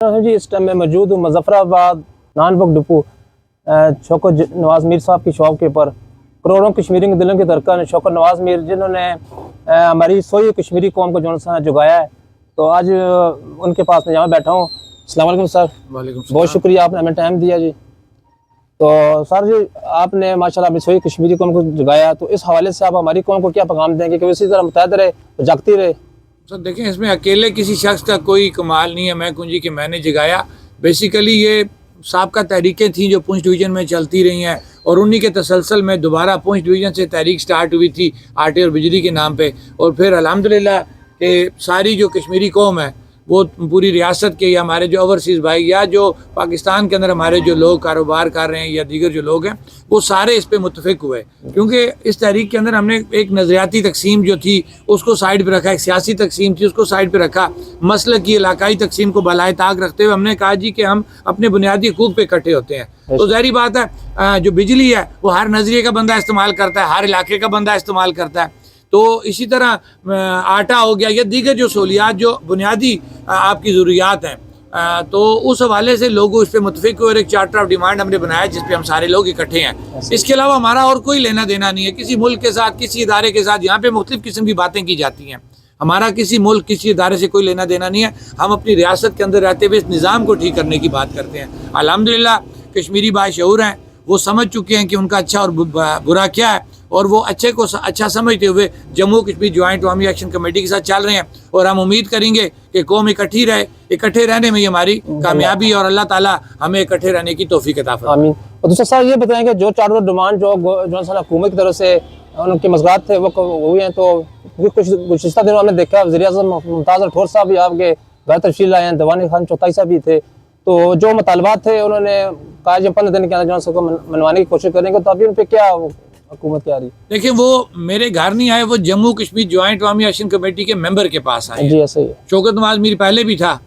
जी इस टाइम मैं मौजूद हूँ मुजफ्फराबाद नानबुक डिपो शौकत नवाज मीर साहब की शॉप के ऊपर। करोड़ों कश्मीरी के दिलों के धड़कन शौकत नवाज मीर जिन्होंने हमारी सोई कश्मीरी कौम को जो जगाया है, तो आज उनके पास मैं यहाँ बैठा हूँ। अस्सलाम वालेकुम सर। वालेकुम सलाम। बहुत शुक्रिया, आपने हमें टाइम दिया जी। तो सर जी आपने माशाल्लाह अपनी सोई कश्मीरी कौम को जगाया, तो इस हवाले से आप हमारी कौम को क्या पैगाम देंगे कि वो इसी तरह मुतहद रहे, जागती रहे? सर देखें, इसमें अकेले किसी शख्स का कोई कमाल नहीं है। मैं कुंजी कि मैंने जगाया, बेसिकली ये साबका तहरीकें थी जो पुंछ डिवीज़न में चलती रही हैं और उन्हीं के तसलसल में दोबारा पुंछ डिवीज़न से तहरीक स्टार्ट हुई थी आटे और बिजली के नाम पे। और फिर अल्हम्दुलिल्लाह कि सारी जो कश्मीरी कौम है वो पूरी रियासत के या हमारे जो ओवरसीज़ भाई या जो पाकिस्तान के अंदर हमारे जो लोग कारोबार कर रहे हैं या दीगर जो लोग हैं वो सारे इस पे मुत्तफिक हुए, क्योंकि इस तहरीक के अंदर हमने एक नज़रियाती तकसीम जो थी उसको साइड पे रखा, एक सियासी तकसीम थी उसको साइड पे रखा, मसलक की इलाकाई तकसीम को बलाए ताक रखते हुए हमने कहा जी कि हम अपने बुनियादी हकूक़ पे इकट्ठे होते हैं। तो ज़ाहिर बात है जो बिजली है वो हर नज़रिए का बंदा इस्तेमाल करता है, हर इलाके का बंदा इस्तेमाल करता है। तो इसी तरह आटा हो गया या दीगर जो सहूलियात जो बुनियादी आपकी ज़रूरियात हैं, तो उस हवाले से लोग इस पर मुतफिक हुए और एक चार्टर ऑफ डिमांड हमने बनाया जिस पे हम सारे लोग इकट्ठे हैं। इसके अलावा हमारा और कोई लेना देना नहीं है किसी मुल्क के साथ, किसी इदारे के साथ। यहाँ पे मुख्तलिफ किस्म की बातें की जाती हैं, हमारा किसी मुल्क किसी इदारे से कोई लेना देना नहीं है। हम अपनी रियासत के अंदर रहते हुए इस निज़ाम को ठीक करने की बात करते हैं। अल्हम्दुलिल्लाह कश्मीरी बाशऊर हैं, वो समझ चुके हैं कि उनका अच्छा और बुरा क्या है और वो अच्छे को अच्छा समझते हुए जम्मू कश्मीर जॉइंट अवामी एक्शन कमेटी के साथ चल रहे हैं। और हम उम्मीद करेंगे कि कौम इकट्ठी रहे, इकट्ठे रहने में ही हमारी कामयाबी और अल्लाह ताला हमें इकट्ठे रहने की तौफीक अता फरमाए। आमीन। और दूसरा सर ये बताएंगे जो चार्टर डिमांड जो हुकूमत की तरफ से उनके मज़ाक़ात थे वो हुए हैं, तो कुछ गुज़िश्ता दिनों हमने देखा वज़ीर-ए-आज़म मुमताज़ ठोर साहब भी आपके घर तशरीफ़ लाए हैं, दीवान खान चौथाई साहब भी थे। तो जो मुतालबात थे उन्होंने कहा जब 15 दिन के अंदर जो सबको मनवाने की कोशिश करेंगे, तो अभी उन पर क्या हुकूमत क्या आ रही? देखिए वो मेरे घर नहीं आए, वो जम्मू कश्मीर जॉइंट अवामी एक्शन कमेटी के मेंबर के पास आए। जी ऐसे ही है। शौकत नवाज मीर पहले भी था,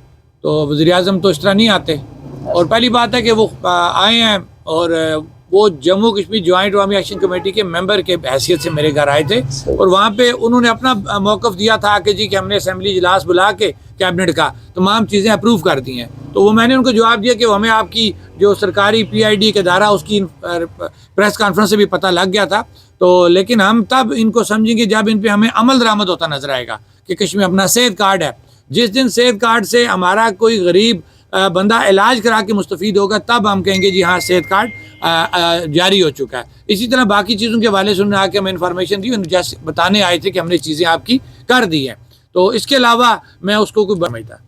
तो वज़ीर-ए-आज़म तो इस तरह नहीं आते। और पहली बात है कि वो आए हैं और वो जम्मू कश्मीर जॉइंट अवामी एक्शन कमेटी के मेंबर के हैसियत से मेरे घर आए थे और वहाँ पे उन्होंने अपना मौक़िफ़ दिया था कि जी कि हमने असेंबली इजलास बुला के कैबिनेट का तमाम चीज़ें अप्रूव कर दी हैं। तो वो मैंने उनको जवाब दिया कि हमें आपकी जो सरकारी PID के इदारा उसकी प्रेस कॉन्फ्रेंस से भी पता लग गया था। तो लेकिन हम तब इनको समझेंगे जब इन पर हमें अमल दरामद होता नजर आएगा कि कश्मीर अपना सेहत कार्ड है। जिस दिन सेहत कार्ड से हमारा कोई गरीब बंदा इलाज करा के मुस्तफ़ीद होगा तब हम कहेंगे जी हाँ सेहत कार्ड जारी हो चुका है। इसी तरह बाकी चीज़ों के हवाले से उन्होंने आके हमें इन्फॉर्मेशन दी, जैसे बताने आए थे कि हमने चीज़ें आपकी कर दी हैं। तो इसके अलावा मैं उसको कोई समझता।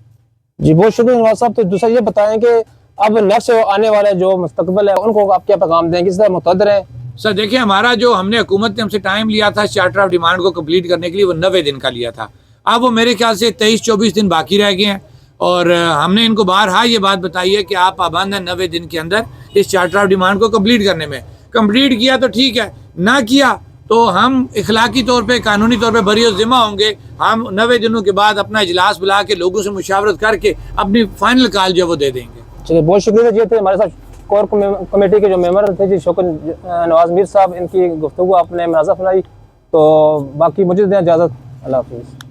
जी बहुत शुक्रिया नवाज साहब। तो दूसरा ये बताएं कि अब नेक्स्ट आने वाले जो मुस्तकबिल है उनको आप क्या पैगाम देंगे, किस तरह मुतहद रहें? सर देखिए, हमारा जो हमने हुकूमत ने हमसे टाइम लिया था चार्टर ऑफ डिमांड को कंप्लीट करने के लिए वो 90 दिन का लिया था। अब वो मेरे ख्याल से 23-24 दिन बाकी रह गए हैं और हमने इनको बारहा ये बात बताई है कि आप पाबंद हैं 90 दिन के अंदर इस चार्टर ऑफ डिमांड को कंप्लीट करने में। कंप्लीट किया तो ठीक है, ना किया तो हम इखलाकी तौर पे कानूनी तौर पे बरी ज़िम्मा होंगे। हम 90 दिनों के बाद अपना इजलास बुला के लोगों से मुशावरत करके अपनी फाइनल कॉल जो वो दे देंगे। चलिए बहुत शुक्रिया। ये थे हमारे साथ कोर कमेटी के जो मेंबर थे जी शौकत नवाज मीर साहब, इनकी गुफ्तगू आपने मुनाज़ा फरमाई। तो बाकी मुझे दें इजाज़त, अल्लाह हाफ़िज़।